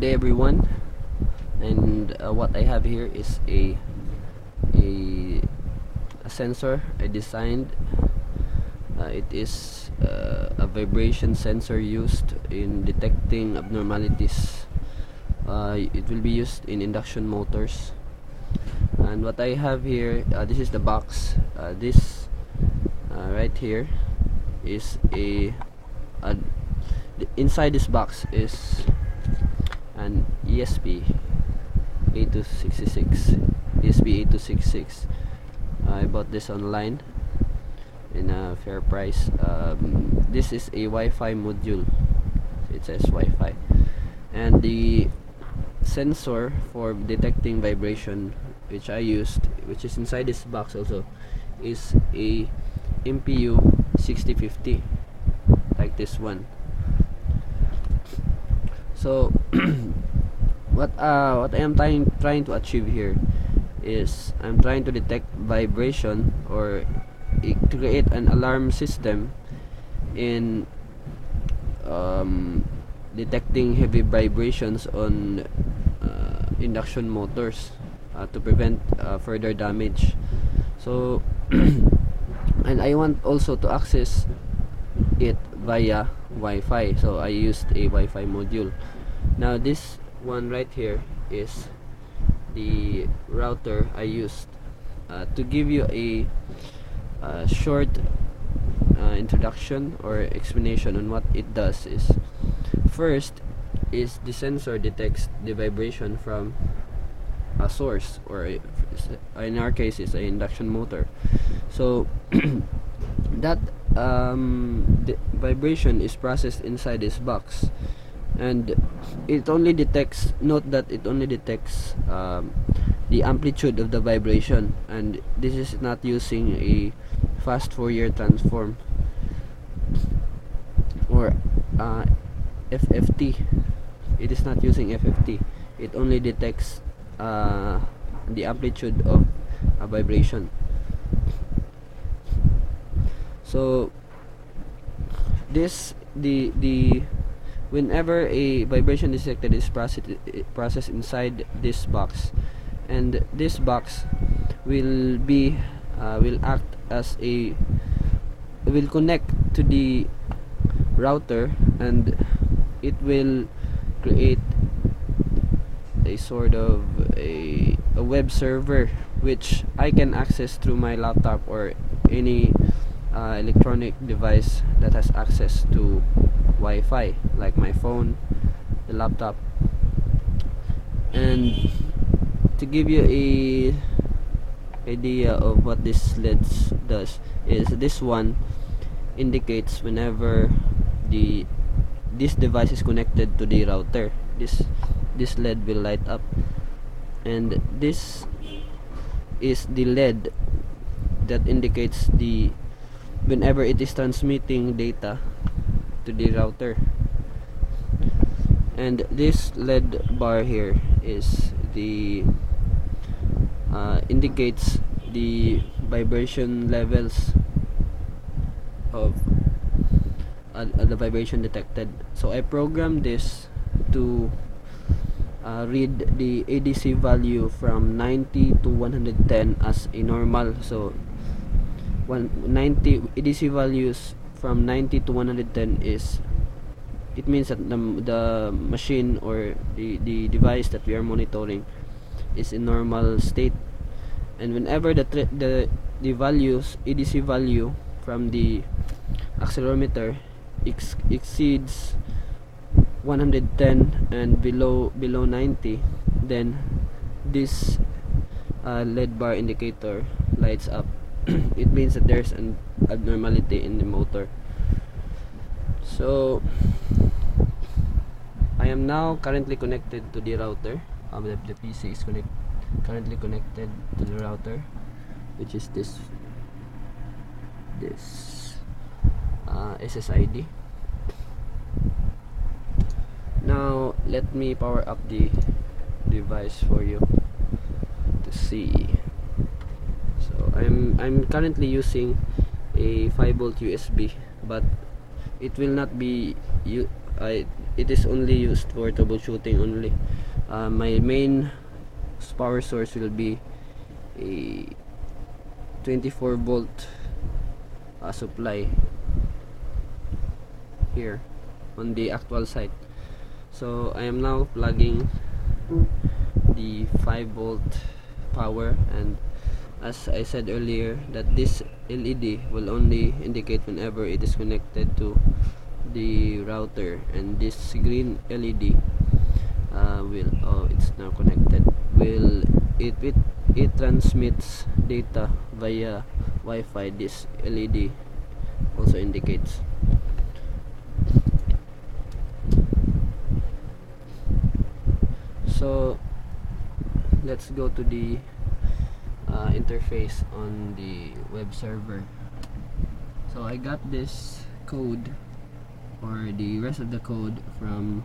Good day everyone, and what I have here is a sensor I designed. It is a vibration sensor used in detecting abnormalities. It will be used in induction motors. And what I have here, this is the box. This right here is inside this box is an ESP8266. I bought this online in a fair price. This is a Wi-Fi module. It says Wi-Fi, and the sensor for detecting vibration which I used, which is inside this box also, is a MPU6050, like this one. So what I am trying to achieve here is I'm trying to detect vibration, or to create an alarm system in detecting heavy vibrations on induction motors to prevent further damage. So and I want also to access it via Wi-Fi, so I used a Wi-Fi module. Now this one right here is the router I used. To give you a short introduction or explanation on what it does is, first is the sensor detects the vibration from a source, or in our case is an induction motor. So that the vibration is processed inside this box, and it only detects, note that it only detects the amplitude of the vibration, and this is not using a fast Fourier transform or FFT. It is not using FFT. It only detects the amplitude of a vibration. So this the whenever a vibration detected is processed inside this box, and this box will act as will connect to the router, and it will create a sort of a web server which I can access through my laptop or any electronic device that has access to Wi-Fi, like my phone, the laptop. And to give you a idea of what this LED does is, this one indicates whenever this device is connected to the router. This LED will light up, and this is the LED that indicates whenever it is transmitting data to the router. And this LED bar here is indicates the vibration levels of the vibration detected. So I programmed this to read the ADC value from 90 to 110 as a normal. So 90 ADC values from 90 to 110 it means that the machine or the device that we are monitoring is in normal state. And whenever the values, ADC value from the accelerometer exceeds 110 and below 90, then this LED bar indicator lights up. It means that there's an abnormality in the motor. So I am now currently connected to the router. The PC is currently connected to the router, which is this SSID. Now let me power up the device for you to see. So I'm currently using a 5 volt USB, but it will not be it is only used for troubleshooting only. My main power source will be a 24 volt supply here on the actual site. So I am now plugging the 5 volt power, and as I said earlier, that this LED will only indicate whenever it is connected to the router, and this green LED it's now connected, it transmits data via Wi-Fi. This LED also indicates. So let's go to the interface on the web server. So I got this code, or the rest of the code, from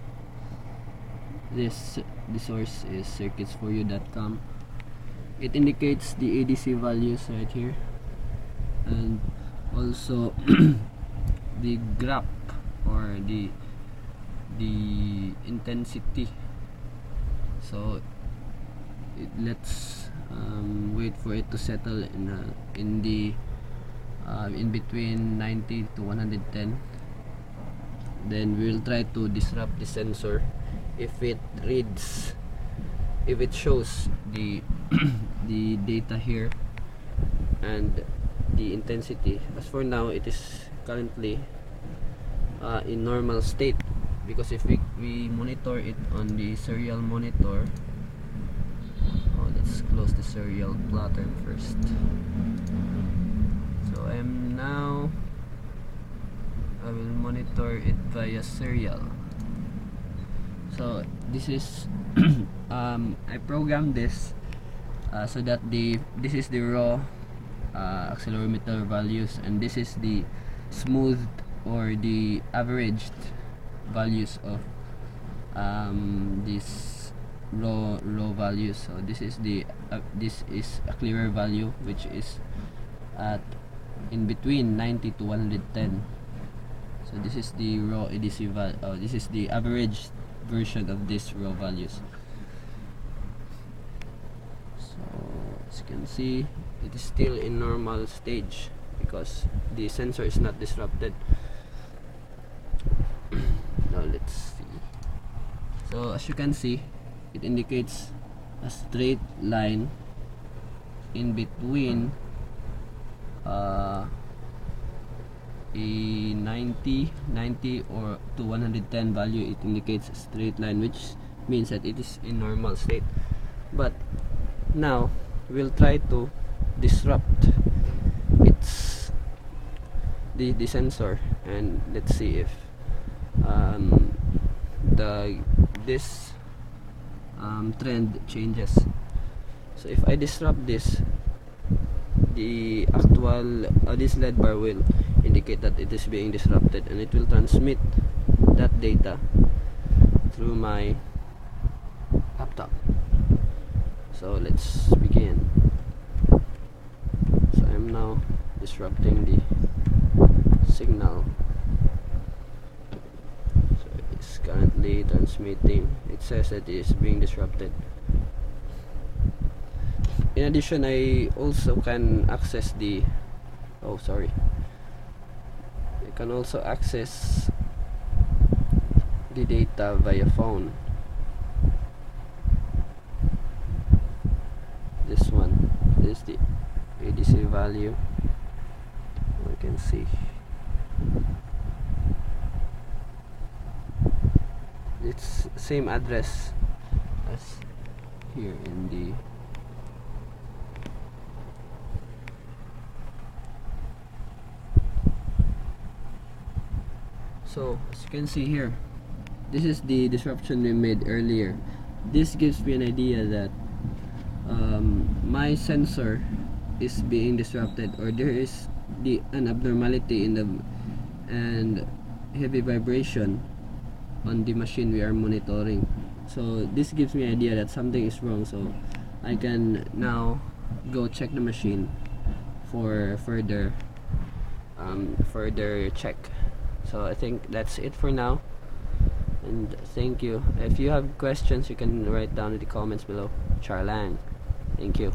this. The source is circuitsforyou.com. It indicates the ADC values right here, and also the graph, or the intensity. So let's wait for it to settle in between 90 to 110. Then we'll try to disrupt the sensor if it shows the the data here and the intensity. As for now, it is currently in normal state, because if we monitor it on the serial monitor, let's close the serial plotter first. So I will monitor it via serial. So this is I programmed this so that this is the raw accelerometer values, and this is the smoothed or the averaged values of this raw values. So this is a clearer value, which is at in between 90 to 110. So this is the raw ADC value. This is the average version of this raw values. So as you can see, it is still in normal stage because the sensor is not disrupted. Now let's see. So as you can see, it indicates a straight line in between a 90 or to 110 value. It indicates a straight line, which means that it is in normal state. But now we'll try to disrupt the sensor, and let's see if this trend changes. So if I disrupt this, the actual this LED bar will indicate that it is being disrupted, and it will transmit that data through my laptop. So let's begin. So I'm now disrupting the signal. So it's currently transmitting. It says that it is being disrupted. In addition, I also can access the I can also access the data via phone. This one is the ADC value. You can see it's same address as here in the So as you can see here, this is the disruption we made earlier. This gives me an idea that my sensor is being disrupted, or there is an abnormality in the and heavy vibration on the machine we are monitoring. So this gives me an idea that something is wrong, so I can now go check the machine for further check. So I think that's it for now. And thank you. If you have questions, you can write down in the comments below. Charlang. Thank you.